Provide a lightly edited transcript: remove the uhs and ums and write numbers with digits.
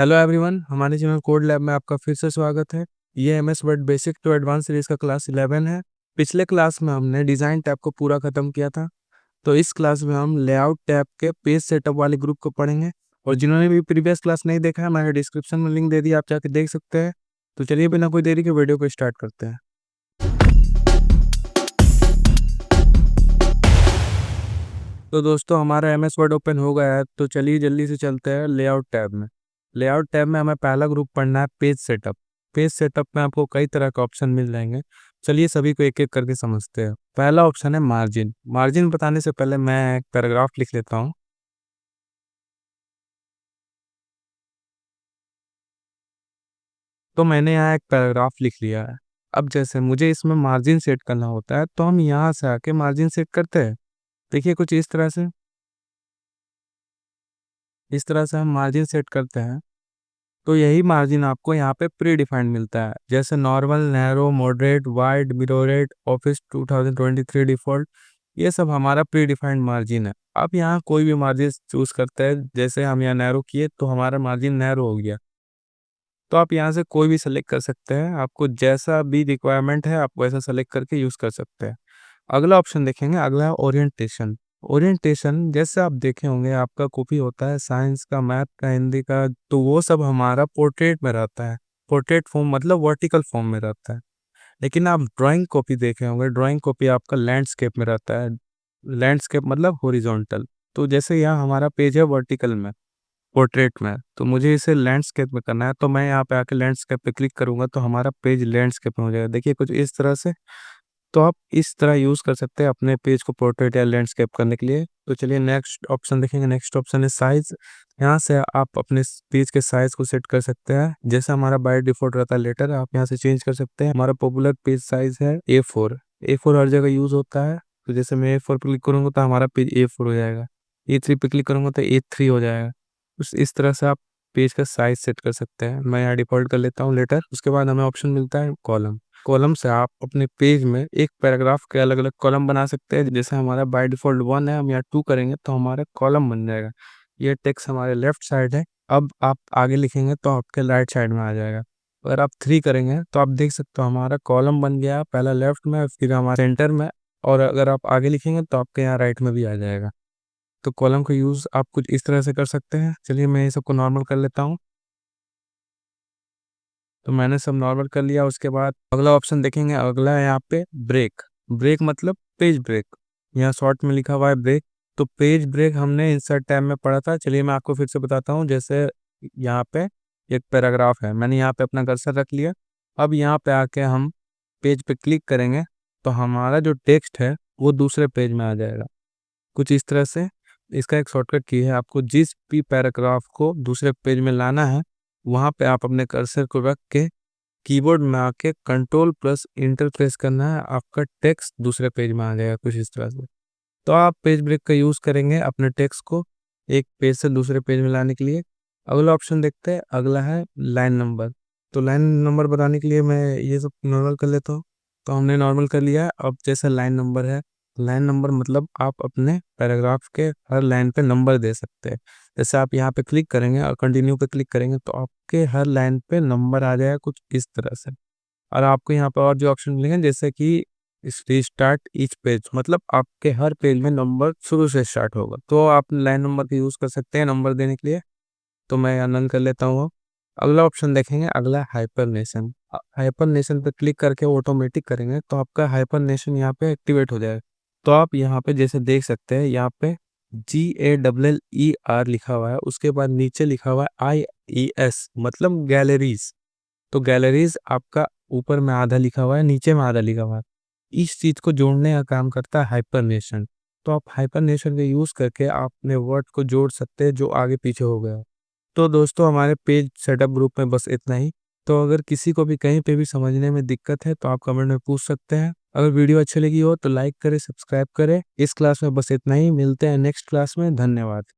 Hello everyone, हमारे channel code lab में आपका फिर से स्वागत है। ये MS Word basic to advance series का क्लास 11 है। पिछले क्लास में हमने डिज़ाइन टैब को पूरा खत्म किया था। तो इस क्लास में हम लेआउट टैब के पेज सेटअप वाले ग्रुप को पढ़ेंगे। और जिन्होंने भी प्रीवियस क्लास नहीं देखा है, मैंने डिस्क्रिप्शन में लिंक दे दिया, आप जाके देख सकते हैं। तो चलिए बिना कोई देरी के वीडियो को स्टार्ट करते हैं। तो दोस्तों, हमारा एमएस वर्ड ओपन हो गया है, तो चलिए जल्दी से चलते हैं लेआउट टैब में। लेआउट टैब में हमें पहला ग्रुप पढ़ना है पेज सेटअप। पेज सेटअप में आपको कई तरह के ऑप्शन मिल जाएंगे। चलिए सभी को एक एक करके समझते हैं। पहला ऑप्शन है मार्जिन। मार्जिन बताने से पहले मैं एक पैराग्राफ लिख लेता हूँ। तो मैंने यहाँ एक पैराग्राफ लिख लिया है। अब जैसे मुझे इसमें मार्जिन सेट करना होता है, तो हम यहाँ से आके मार्जिन सेट करते हैं। देखिए कुछ इस तरह से हम मार्जिन सेट करते हैं। तो यही मार्जिन आपको यहाँ पे प्री डिफाइंड मिलता है, जैसे normal, narrow, moderate, wide, mirrored, office 2023 default. ये सब हमारा प्री डिफाइंड मार्जिन है। अब यहाँ कोई भी मार्जिन चूज करते हैं, जैसे हम यहाँ नैरो किए तो हमारा मार्जिन नैरो हो गया। तो आप यहाँ से कोई भी सेलेक्ट कर सकते हैं, आपको जैसा भी रिक्वायरमेंट है आप वैसा सेलेक्ट करके यूज कर सकते हैं। अगला ऑप्शन देखेंगे, अगला है ओरिएंटेशन। ओरिएंटेशन जैसे आप देखे होंगे, आपका कॉपी होता है साइंस का, मैथ का, हिंदी का, तो वो सब हमारा पोर्ट्रेट में रहता है। पोर्ट्रेट फॉर्म मतलब वर्टिकल फॉर्म में रहता है। लेकिन आप ड्राइंग कॉपी देखे होंगे, ड्राइंग कॉपी आपका लैंडस्केप में रहता है। लैंडस्केप मतलब हॉरिजॉन्टल। तो जैसे यहाँ हमारा पेज है वर्टिकल में, पोर्ट्रेट में, तो मुझे इसे लैंडस्केप में करना है, तो मैं यहाँ पे आके लैंडस्केप पे क्लिक करूंगा तो हमारा पेज लैंडस्केप में हो जाएगा। देखिए कुछ इस तरह से। तो आप इस तरह यूज कर सकते हैं अपने पेज को पोर्ट्रेट या लैंडस्केप करने के लिए। तो चलिए नेक्स्ट ऑप्शन देखेंगे। नेक्स्ट ऑप्शन है साइज। यहाँ से आप अपने पेज के साइज को सेट कर सकते हैं। जैसे हमारा बाय डिफॉल्ट रहता है लेटर, आप यहाँ से चेंज कर सकते हैं। हमारा पॉपुलर पेज साइज है A4। A4 हर जगह यूज होता है। तो जैसे मैं A4 पर क्लिक करूंगा तो हमारा पेज A4 हो जाएगा। A3 पे क्लिक करूंगा तो A3 हो जाएगा। इस तरह से आप पेज का साइज सेट कर सकते हैं। मैं यहाँ डिफॉल्ट कर लेता हूँ लेटर। उसके बाद हमें ऑप्शन मिलता है कॉलम। कॉलम से आप अपने पेज में एक पैराग्राफ के अलग अलग कॉलम बना सकते हैं। जैसे हमारा बाय डिफॉल्ट 1 है, हम यहाँ 2 करेंगे तो हमारा कॉलम बन जाएगा। ये टेक्स्ट हमारे लेफ्ट साइड है। अब आप आगे लिखेंगे तो आपके राइट साइड में आ जाएगा। अगर आप 3 करेंगे तो आप देख सकते हो हमारा कॉलम बन गया, पहला लेफ्ट में फिर हमारे सेंटर में। और अगर आप आगे लिखेंगे तो आपके यहाँ राइट में भी आ जाएगा। तो कॉलम का यूज आप कुछ इस तरह से कर सकते हैं। चलिए मैं ये सबको नॉर्मल कर लेता हूँ। तो मैंने सब नॉर्मल कर लिया। उसके बाद अगला ऑप्शन देखेंगे, अगला है यहाँ पे ब्रेक। ब्रेक मतलब पेज ब्रेक। यहाँ शॉर्ट में लिखा हुआ है ब्रेक। तो पेज ब्रेक हमने इंसर्ट टैब में पढ़ा था। चलिए मैं आपको फिर से बताता हूँ। जैसे यहाँ पे एक पैराग्राफ है, मैंने यहाँ पे अपना कर्सर रख लिया। अब यहाँ पे आके हम पेज पे क्लिक करेंगे तो हमारा जो टेक्स्ट है वो दूसरे पेज में आ जाएगा। कुछ इस तरह से। इसका एक शॉर्टकट की है, आपको जिस भी पैराग्राफ को दूसरे पेज में लाना है वहां पे आप अपने कर्सर को रख के कीबोर्ड में आके कंट्रोल प्लस इंटर प्रेस करना है, आपका टेक्स्ट दूसरे पेज में आ जाएगा कुछ इस तरह से। तो आप पेज ब्रेक का यूज करेंगे अपने टेक्स्ट को एक पेज से दूसरे पेज में लाने के लिए। अगला ऑप्शन देखते हैं, अगला है लाइन नंबर। तो लाइन नंबर बताने के लिए मैं ये सब नॉर्मल कर लेता हूँ। तो हमने नॉर्मल कर लिया है। अब जैसे लाइन नंबर है, लाइन नंबर मतलब आप अपने पैराग्राफ के हर लाइन पे नंबर दे सकते हैं। जैसे आप यहाँ पे क्लिक करेंगे और कंटिन्यू पे क्लिक करेंगे तो आपके हर लाइन पे नंबर आ जाएगा कुछ इस तरह से। और आपको यहाँ पे और जो ऑप्शन मिलेंगे, जैसे कि स्टार्ट ईच पेज, मतलब आपके हर पेज में नंबर शुरू से स्टार्ट होगा। तो आप लाइन नंबर का यूज कर सकते हैं नंबर देने के लिए। तो मैं यहाँ नन कर लेता हूँ। अगला ऑप्शन देखेंगे, अगला हाइपरनेशन। हाइपरनेशन पे क्लिक करके ऑटोमेटिक करेंगे तो आपका हाइपरनेशन यहाँ पे एक्टिवेट हो जाएगा। तो आप यहाँ पे जैसे देख सकते हैं, यहाँ पे GALLER लिखा हुआ है, उसके बाद नीचे लिखा हुआ है IES मतलब गैलरीज। तो गैलरीज आपका ऊपर में आधा लिखा हुआ है, नीचे में आधा लिखा हुआ है। इस चीज को जोड़ने का काम करता है हाइपरनेशन। तो आप हाइपरनेशन का यूज करके आप अपने वर्ड को जोड़ सकते हैं जो आगे पीछे हो गया। तो दोस्तों, हमारे पेज सेटअप ग्रुप में बस इतना ही। तो अगर किसी को भी कहीं पे भी समझने में दिक्कत है तो आप कमेंट में पूछ सकते हैं। अगर वीडियो अच्छी लगी हो तो लाइक करें, सब्सक्राइब करें। इस क्लास में बस इतना ही, मिलते हैं नेक्स्ट क्लास में। धन्यवाद।